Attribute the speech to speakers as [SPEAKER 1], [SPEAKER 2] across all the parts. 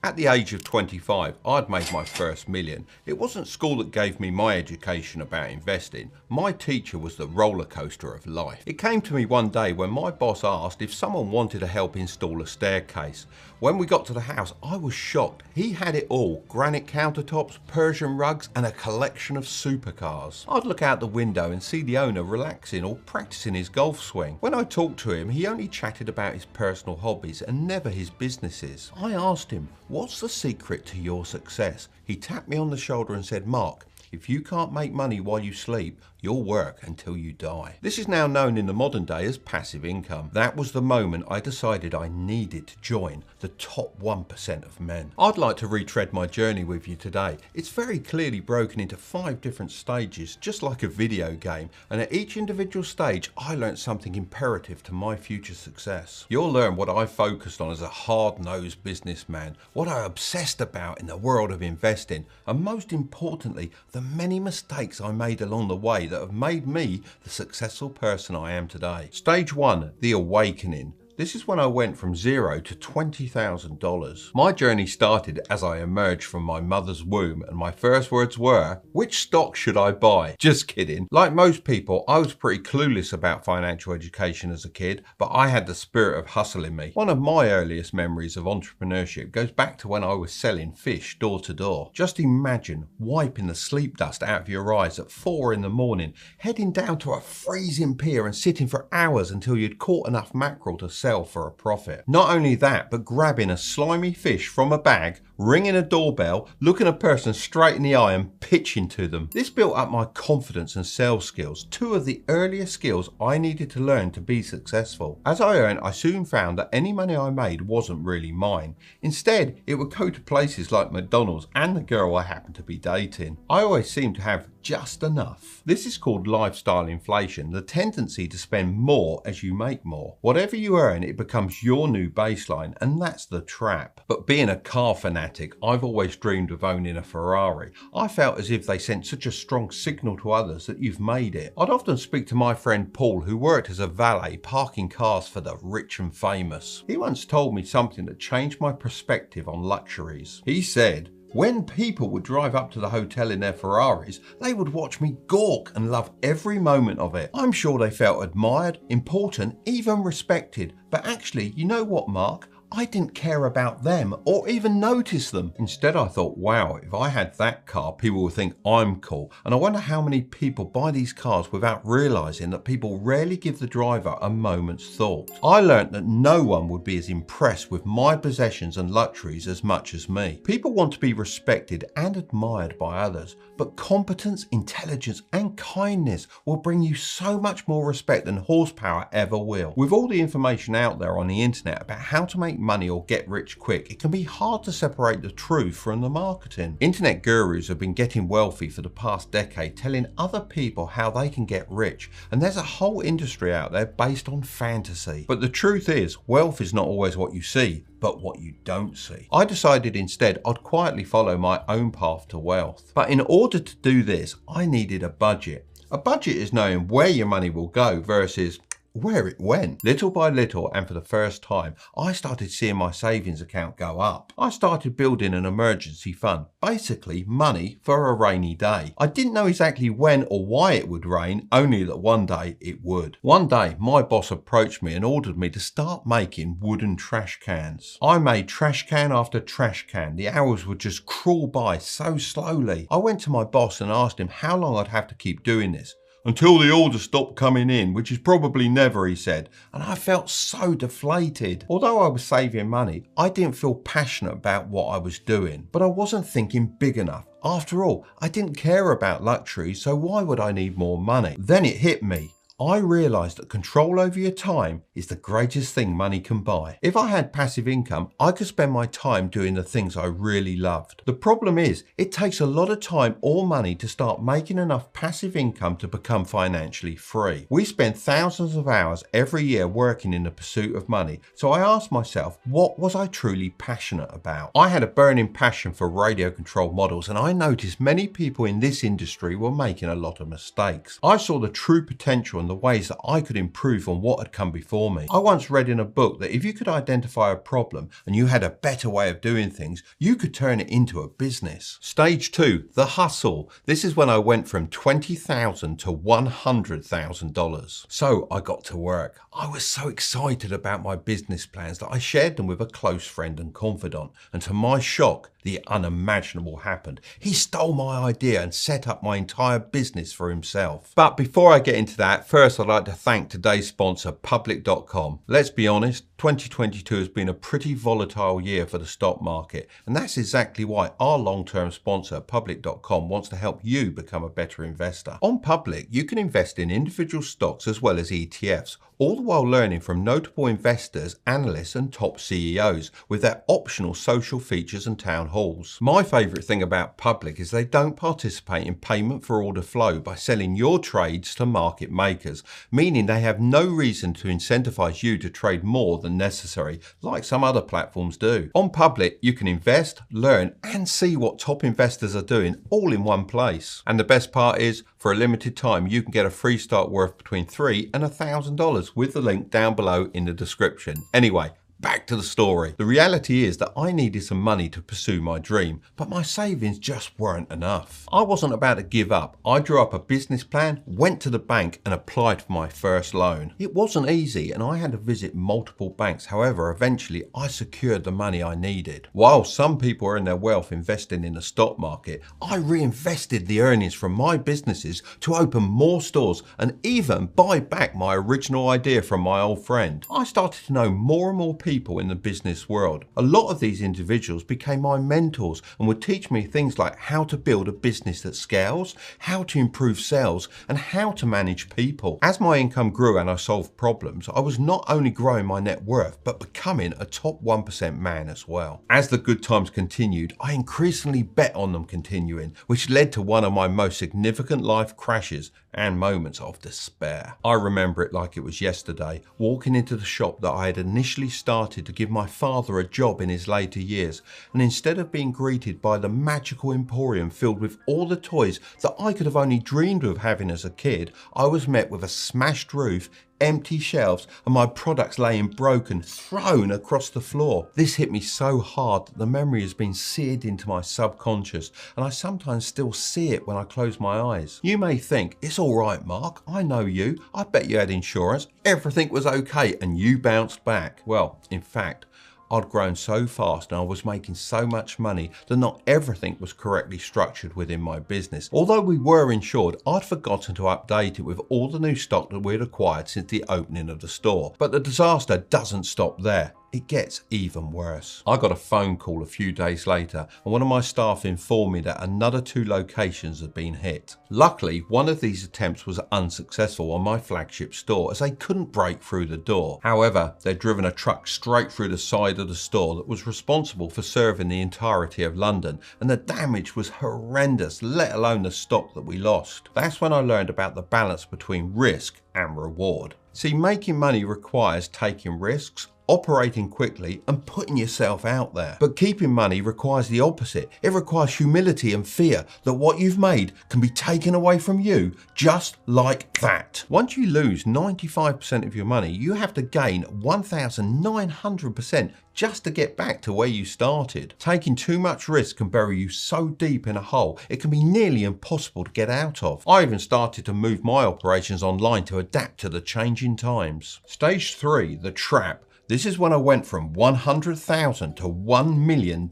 [SPEAKER 1] At the age of 25, I'd made my first million. It wasn't school that gave me my education about investing. My teacher was the roller coaster of life. It came to me one day when my boss asked if someone wanted to help install a staircase. When we got to the house, I was shocked. He had it all: granite countertops, Persian rugs, and a collection of supercars. I'd look out the window and see the owner relaxing or practicing his golf swing. When I talked to him, he only chatted about his personal hobbies and never his businesses. I asked him, "What's the secret to your success?" He tapped me on the shoulder and said, "Mark, if you can't make money while you sleep, you'll work until you die." This is now known in the modern day as passive income. That was the moment I decided I needed to join the top 1% of men. I'd like to retread my journey with you today. It's very clearly broken into 5 different stages, just like a video game, and at each individual stage I learned something imperative to my future success. You'll learn what I focused on as a hard-nosed businessman, what I obsessed about in the world of investing, and most importantly, the many mistakes I made along the way that have made me the successful person I am today. Stage 1, the awakening. This is when I went from $0 to $20,000. My journey started as I emerged from my mother's womb, and my first words were, "Which stock should I buy?" Just kidding. Like most people, I was pretty clueless about financial education as a kid, but I had the spirit of hustle in me. One of my earliest memories of entrepreneurship goes back to when I was selling fish door to door. Just imagine wiping the sleep dust out of your eyes at 4 in the morning, heading down to a freezing pier and sitting for hours until you'd caught enough mackerel to sell for a profit. Not only that, but grabbing a slimy fish from a bag, ringing a doorbell, looking a person straight in the eye and pitching to them. This built up my confidence and sales skills, 2 of the earliest skills I needed to learn to be successful. As I earned, I soon found that any money I made wasn't really mine. Instead, it would go to places like McDonald's and the girl I happened to be dating. I always seemed to have just enough. This is called lifestyle inflation, the tendency to spend more as you make more. Whatever you earn, it becomes your new baseline, and that's the trap. But being a car fanatic, I've always dreamed of owning a Ferrari. I felt as if they sent such a strong signal to others that you've made it. I'd often speak to my friend Paul, who worked as a valet parking cars for the rich and famous. He once told me something that changed my perspective on luxuries. He said, "When people would drive up to the hotel in their Ferraris, they would watch me gawk and love every moment of it. I'm sure they felt admired, important, even respected. But actually, you know what, Mark? I didn't care about them or even notice them. Instead, I thought, wow, if I had that car, people would think I'm cool. And I wonder how many people buy these cars without realizing that people rarely give the driver a moment's thought." I learnt that no one would be as impressed with my possessions and luxuries as much as me. People want to be respected and admired by others, but competence, intelligence, and kindness will bring you so much more respect than horsepower ever will. With all the information out there on the internet about how to make money or get rich quick, it can be hard to separate the truth from the marketing. Internet gurus have been getting wealthy for the past decade, telling other people how they can get rich, and there's a whole industry out there based on fantasy. But the truth is, wealth is not always what you see, but what you don't see. I decided instead I'd quietly follow my own path to wealth. But in order to do this, I needed a budget. A budget is knowing where your money will go versus where it went. Little by little, and for the first time, I started seeing my savings account go up. I started building an emergency fund, basically money for a rainy day. I didn't know exactly when or why it would rain, only that one day it would. One day, my boss approached me and ordered me to start making wooden trash cans. I made trash can after trash can. The hours would just crawl by so slowly. I went to my boss and asked him how long I'd have to keep doing this. "Until the orders stop coming in, which is probably never," he said, and I felt so deflated. Although I was saving money, I didn't feel passionate about what I was doing, but I wasn't thinking big enough. After all, I didn't care about luxury, so why would I need more money? Then it hit me. I realised that control over your time is the greatest thing money can buy. If I had passive income, I could spend my time doing the things I really loved. The problem is, it takes a lot of time or money to start making enough passive income to become financially free. We spend thousands of hours every year working in the pursuit of money, so I asked myself, what was I truly passionate about? I had a burning passion for radio control models, and I noticed many people in this industry were making a lot of mistakes. I saw the true potential and the ways that I could improve on what had come before me. I once read in a book that if you could identify a problem and you had a better way of doing things, you could turn it into a business. Stage 2, the hustle. This is when I went from $20,000 to $100,000. So I got to work. I was so excited about my business plans that I shared them with a close friend and confidant. And to my shock, the unimaginable happened. He stole my idea and set up my entire business for himself. But before I get into that, first I'd like to thank today's sponsor, Public.com. Let's be honest, 2022 has been a pretty volatile year for the stock market, and that's exactly why our long-term sponsor, Public.com, wants to help you become a better investor. On Public, you can invest in individual stocks as well as ETFs, all the while learning from notable investors, analysts and top CEOs with their optional social features and town halls. My favourite thing about Public is they don't participate in payment for order flow by selling your trades to market makers, meaning they have no reason to incentivise you to trade more than necessary like some other platforms do. On Public, you can invest, learn and see what top investors are doing all in one place. And the best part is, for a limited time, you can get a free start worth between $3,000 and $1,000 with the link down below in the description. Anyway, back to the story. The reality is that I needed some money to pursue my dream, but my savings just weren't enough. I wasn't about to give up. I drew up a business plan, went to the bank and applied for my first loan. It wasn't easy and I had to visit multiple banks. However, eventually I secured the money I needed. While some people earn their wealth investing in the stock market, I reinvested the earnings from my businesses to open more stores and even buy back my original idea from my old friend. I started to know more and more people in the business world. A lot of these individuals became my mentors and would teach me things like how to build a business that scales, how to improve sales, and how to manage people. As my income grew and I solved problems, I was not only growing my net worth, but becoming a top 1% man as well. As the good times continued, I increasingly bet on them continuing, which led to one of my most significant life crashes and moments of despair. I remember it like it was yesterday, walking into the shop that I had initially started to give my father a job in his later years, and instead of being greeted by the magical emporium filled with all the toys that I could have only dreamed of having as a kid, I was met with a smashed roof, empty shelves and my products laying broken, thrown across the floor. This hit me so hard that the memory has been seared into my subconscious and I sometimes still see it when I close my eyes. You may think, it's all right, Mark, I know you, I bet you had insurance, everything was okay and you bounced back. Well, in fact, I'd grown so fast and I was making so much money that not everything was correctly structured within my business. Although we were insured, I'd forgotten to update it with all the new stock that we'd acquired since the opening of the store. But the disaster doesn't stop there. It gets even worse. I got a phone call a few days later and one of my staff informed me that another 2 locations had been hit. Luckily, one of these attempts was unsuccessful on my flagship store as they couldn't break through the door. However, they'd driven a truck straight through the side of the store that was responsible for serving the entirety of London, and the damage was horrendous, let alone the stock that we lost. That's when I learned about the balance between risk and reward. See, making money requires taking risks, operating quickly and putting yourself out there. But keeping money requires the opposite. It requires humility and fear that what you've made can be taken away from you just like that. Once you lose 95% of your money, you have to gain 1,900% just to get back to where you started. Taking too much risk can bury you so deep in a hole, it can be nearly impossible to get out of. I even started to move my operations online to adapt to the changing times. Stage 3, the trap. This is when I went from $100,000 to $1 million.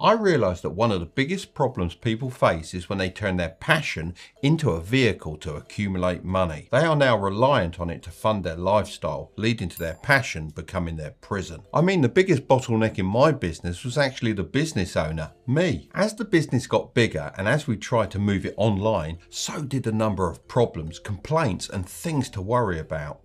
[SPEAKER 1] I realized that one of the biggest problems people face is when they turn their passion into a vehicle to accumulate money. They are now reliant on it to fund their lifestyle, leading to their passion becoming their prison. I mean, the biggest bottleneck in my business was actually the business owner, me. As the business got bigger and as we tried to move it online, so did the number of problems, complaints and things to worry about.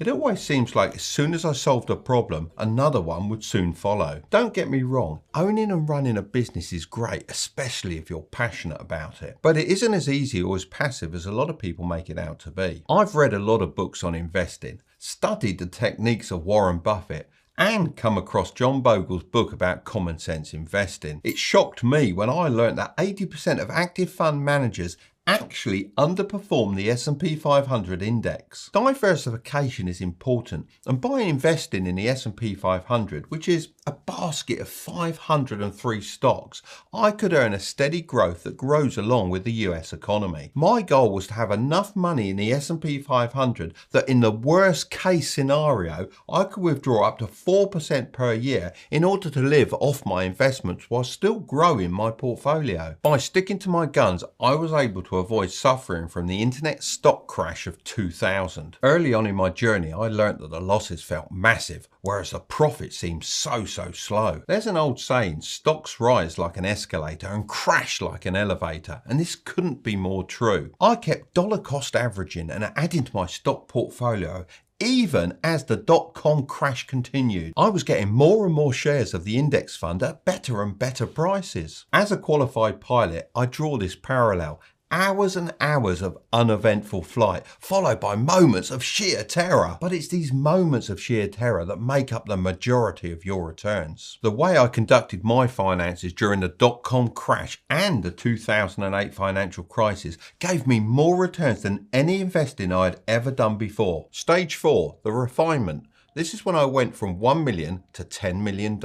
[SPEAKER 1] It always seems like as soon as I solved a problem, another one would soon follow. Don't get me wrong, owning and running a business is great, especially if you're passionate about it. But it isn't as easy or as passive as a lot of people make it out to be. I've read a lot of books on investing, studied the techniques of Warren Buffett, and come across John Bogle's book about common sense investing. It shocked me when I learned that 80% of active fund managers actually underperformed the S&P 500 index. Diversification is important, and by investing in the S&P 500, which is a basket of 503 stocks, I could earn a steady growth that grows along with the US economy. My goal was to have enough money in the S&P 500 that in the worst case scenario, I could withdraw up to 4% per year in order to live off my investments while still growing my portfolio. By sticking to my guns, I was able to avoid suffering from the internet stock crash of 2000. Early on in my journey, I learned that the losses felt massive, whereas the profit seemed so slow. There's an old saying, stocks rise like an escalator and crash like an elevator, and this couldn't be more true. I kept dollar cost averaging and adding to my stock portfolio even as the dot-com crash continued. I was getting more and more shares of the index fund at better and better prices. As a qualified pilot, I draw this parallel. Hours and hours of uneventful flight, followed by moments of sheer terror. But it's these moments of sheer terror that make up the majority of your returns. The way I conducted my finances during the dot-com crash and the 2008 financial crisis gave me more returns than any investing I had ever done before. Stage 4, the refinement. This is when I went from $1 million to $10 million.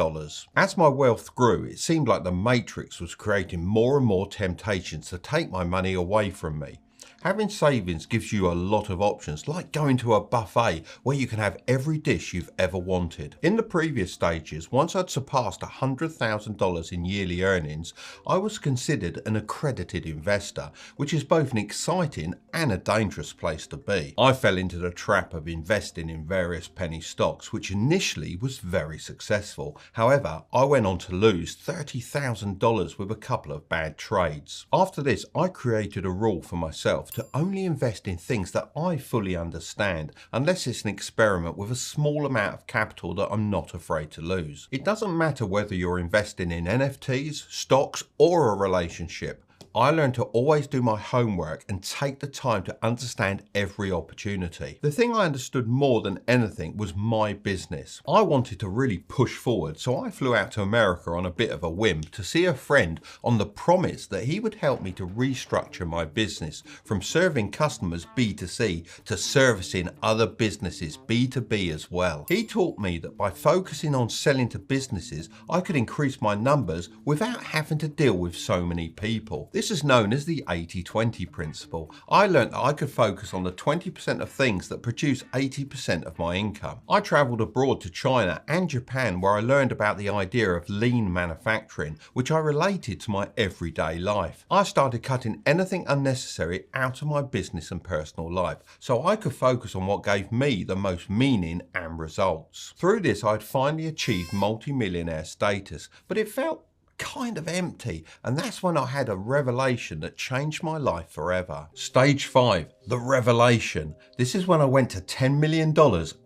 [SPEAKER 1] As my wealth grew, it seemed like the Matrix was creating more and more temptations to take my money away from me. Having savings gives you a lot of options, like going to a buffet where you can have every dish you've ever wanted. In the previous stages, once I'd surpassed $100,000 in yearly earnings, I was considered an accredited investor, which is both an exciting and a dangerous place to be. I fell into the trap of investing in various penny stocks, which initially was very successful. However, I went on to lose $30,000 with a couple of bad trades. After this, I created a rule for myself to only invest in things that I fully understand, unless it's an experiment with a small amount of capital that I'm not afraid to lose. It doesn't matter whether you're investing in NFTs, stocks, or a relationship. I learned to always do my homework and take the time to understand every opportunity. The thing I understood more than anything was my business. I wanted to really push forward, so I flew out to America on a bit of a whim to see a friend on the promise that he would help me to restructure my business from serving customers B2C to servicing other businesses B2B as well. He taught me that by focusing on selling to businesses, I could increase my numbers without having to deal with so many people. This is known as the 80-20 principle. I learned that I could focus on the 20% of things that produce 80% of my income. I traveled abroad to China and Japan, where I learned about the idea of lean manufacturing, which I related to my everyday life. I started cutting anything unnecessary out of my business and personal life, so I could focus on what gave me the most meaning and results. Through this, I'd finally achieved multi-millionaire status, but it felt kind of empty, and that's when I had a revelation that changed my life forever. Stage 5, the revelation. This is when I went to $10 million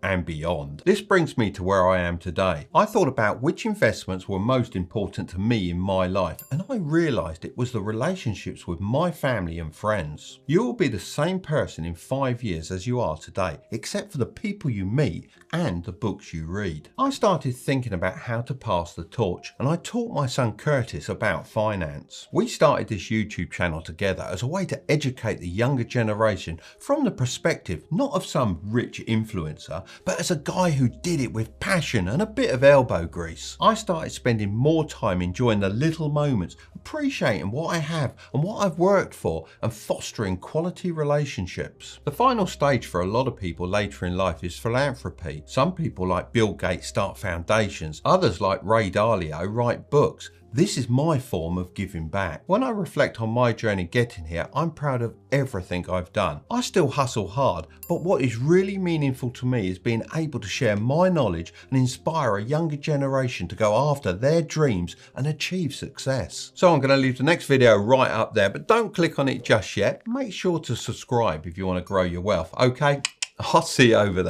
[SPEAKER 1] and beyond. This brings me to where I am today. I thought about which investments were most important to me in my life, and I realized it was the relationships with my family and friends. You will be the same person in 5 years as you are today, except for the people you meet and the books you read. I started thinking about how to pass the torch, and I taught my son Curtis about finance. We started this YouTube channel together as a way to educate the younger generation from the perspective not of some rich influencer, but as a guy who did it with passion and a bit of elbow grease. I started spending more time enjoying the little moments, appreciating what I have and what I've worked for, and fostering quality relationships. The final stage for a lot of people later in life is philanthropy. Some people like Bill Gates start foundations, others like Ray Dalio write books. This is my form of giving back. When I reflect on my journey getting here, I'm proud of everything I've done. I still hustle hard, but what is really meaningful to me is being able to share my knowledge and inspire a younger generation to go after their dreams and achieve success. So I'm going to leave the next video right up there, but don't click on it just yet. Make sure to subscribe if you want to grow your wealth. Okay, I'll see you over there.